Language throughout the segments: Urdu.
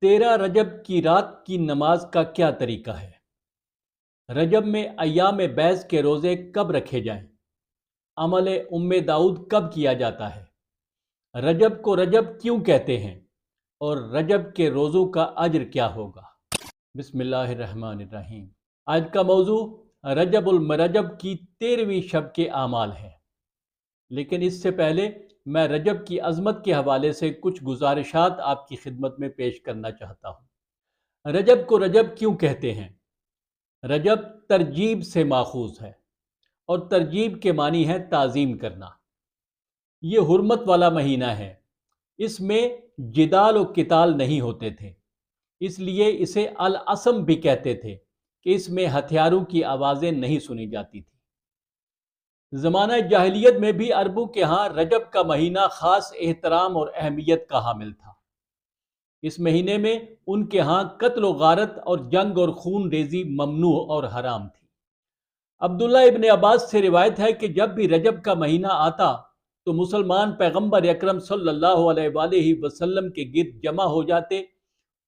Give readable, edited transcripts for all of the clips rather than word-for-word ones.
13 رجب کی رات کی نماز کا کیا طریقہ ہے؟ رجب میں ایام بیض کے روزے کب رکھے جائیں؟ عمل داؤد کب کیا جاتا ہے؟ رجب کو رجب کیوں کہتے ہیں؟ اور رجب کے روزوں کا اجر کیا ہوگا؟ بسم اللہ الرحمن الرحیم۔ آج کا موضوع رجب المرجب کی 13ویں شب کے اعمال ہے، لیکن اس سے پہلے میں رجب کی عظمت کے حوالے سے کچھ گزارشات آپ کی خدمت میں پیش کرنا چاہتا ہوں۔ رجب کو رجب کیوں کہتے ہیں؟ رجب ترجیب سے ماخوذ ہے، اور ترجیب کے معنی ہے تعظیم کرنا۔ یہ حرمت والا مہینہ ہے، اس میں جدال و قتال نہیں ہوتے تھے، اس لیے اسے العصم بھی کہتے تھے کہ اس میں ہتھیاروں کی آوازیں نہیں سنی جاتی تھی۔ زمانہ جاہلیت میں بھی عربوں کے ہاں رجب کا مہینہ خاص احترام اور اہمیت کا حامل تھا۔ اس مہینے میں ان کے ہاں قتل و غارت اور جنگ اور خون ریزی ممنوع اور حرام تھی۔ عبداللہ ابن عباس سے روایت ہے کہ جب بھی رجب کا مہینہ آتا تو مسلمان پیغمبر اکرم صلی اللہ علیہ وآلہ وسلم کے گرد جمع ہو جاتے۔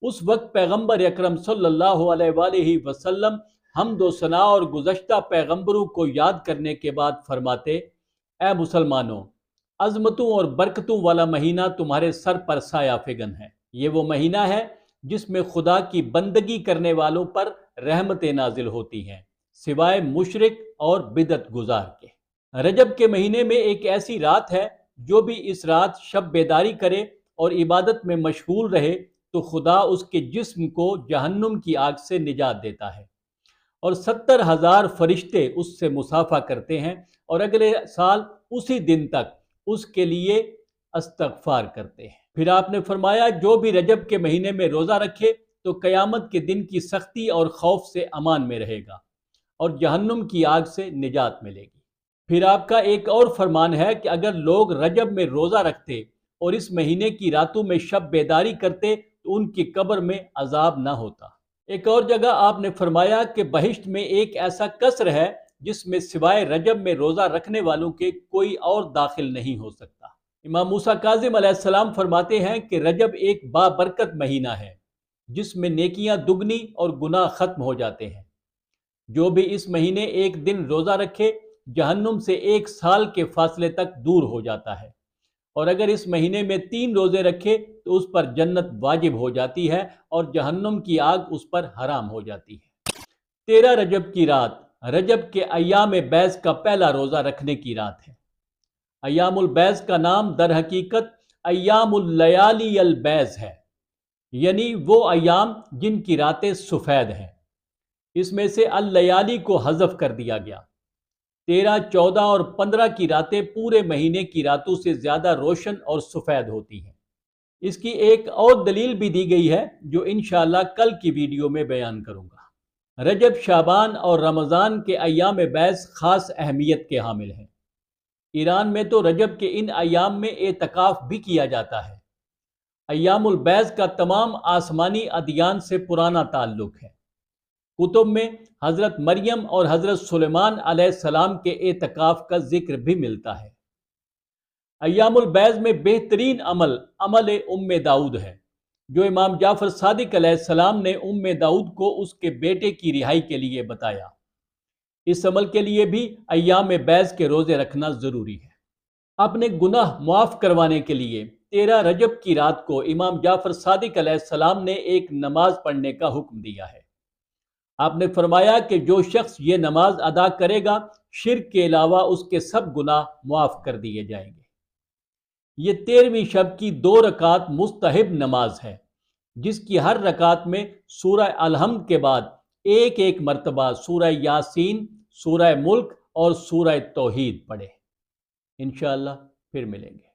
اس وقت پیغمبر اکرم صلی اللہ علیہ وآلہ وسلم حمد و ثنا اور گزشتہ پیغمبروں کو یاد کرنے کے بعد فرماتے، اے مسلمانوں، عظمتوں اور برکتوں والا مہینہ تمہارے سر پر سایہ فگن ہے۔ یہ وہ مہینہ ہے جس میں خدا کی بندگی کرنے والوں پر رحمتیں نازل ہوتی ہیں، سوائے مشرک اور بدعت گزار کے۔ رجب کے مہینے میں ایک ایسی رات ہے، جو بھی اس رات شب بیداری کرے اور عبادت میں مشغول رہے تو خدا اس کے جسم کو جہنم کی آگ سے نجات دیتا ہے، اور 70,000 فرشتے اس سے مصافحہ کرتے ہیں اور اگلے سال اسی دن تک اس کے لیے استغفار کرتے ہیں۔ پھر آپ نے فرمایا، جو بھی رجب کے مہینے میں روزہ رکھے تو قیامت کے دن کی سختی اور خوف سے امان میں رہے گا اور جہنم کی آگ سے نجات ملے گی۔ پھر آپ کا ایک اور فرمان ہے کہ اگر لوگ رجب میں روزہ رکھتے اور اس مہینے کی راتوں میں شب بیداری کرتے تو ان کی قبر میں عذاب نہ ہوتا۔ ایک اور جگہ آپ نے فرمایا کہ بہشت میں ایک ایسا قصر ہے جس میں سوائے رجب میں روزہ رکھنے والوں کے کوئی اور داخل نہیں ہو سکتا۔ امام موسیٰ کاظم علیہ السلام فرماتے ہیں کہ رجب ایک بابرکت مہینہ ہے جس میں نیکیاں دگنی اور گناہ ختم ہو جاتے ہیں۔ جو بھی اس مہینے ایک دن روزہ رکھے جہنم سے 1 سال کے فاصلے تک دور ہو جاتا ہے، اور اگر اس مہینے میں 3 روزے رکھے تو اس پر جنت واجب ہو جاتی ہے اور جہنم کی آگ اس پر حرام ہو جاتی ہے۔ 13 رجب کی رات رجب کے ایام بیض کا پہلا روزہ رکھنے کی رات ہے۔ ایام البیض کا نام در حقیقت ایام اللیالی البیض ہے، یعنی وہ ایام جن کی راتیں سفید ہیں۔ اس میں سے اللیالی کو حذف کر دیا گیا۔ 13، 14 اور 15 کی راتیں پورے مہینے کی راتوں سے زیادہ روشن اور سفید ہوتی ہیں۔ اس کی ایک اور دلیل بھی دی گئی ہے جو انشاءاللہ کل کی ویڈیو میں بیان کروں گا۔ رجب، شعبان اور رمضان کے ایام بیض خاص اہمیت کے حامل ہیں۔ ایران میں تو رجب کے ان ایام میں اعتکاف بھی کیا جاتا ہے۔ ایام البیض کا تمام آسمانی ادیان سے پرانا تعلق ہے۔ کتب میں حضرت مریم اور حضرت سلیمان علیہ السلام کے اعتکاف کا ذکر بھی ملتا ہے۔ ایام البیض میں بہترین عمل داؤد ہے، جو امام جعفر صادق علیہ السلام نے داؤد کو اس کے بیٹے کی رہائی کے لیے بتایا۔ اس عمل کے لیے بھی ایام بیض کے روزے رکھنا ضروری ہے۔ اپنے گناہ معاف کروانے کے لیے 13 رجب کی رات کو امام جعفر صادق علیہ السلام نے ایک نماز پڑھنے کا حکم دیا ہے۔ آپ نے فرمایا کہ جو شخص یہ نماز ادا کرے گا، شرک کے علاوہ اس کے سب گناہ معاف کر دیے جائیں گے۔ یہ 13ویں شب کی 2 رکعت مستحب نماز ہے، جس کی ہر رکعت میں سورہ الحمد کے بعد ایک مرتبہ سورہ یاسین، سورہ ملک اور سورہ توحید پڑھے۔ انشاءاللہ پھر ملیں گے۔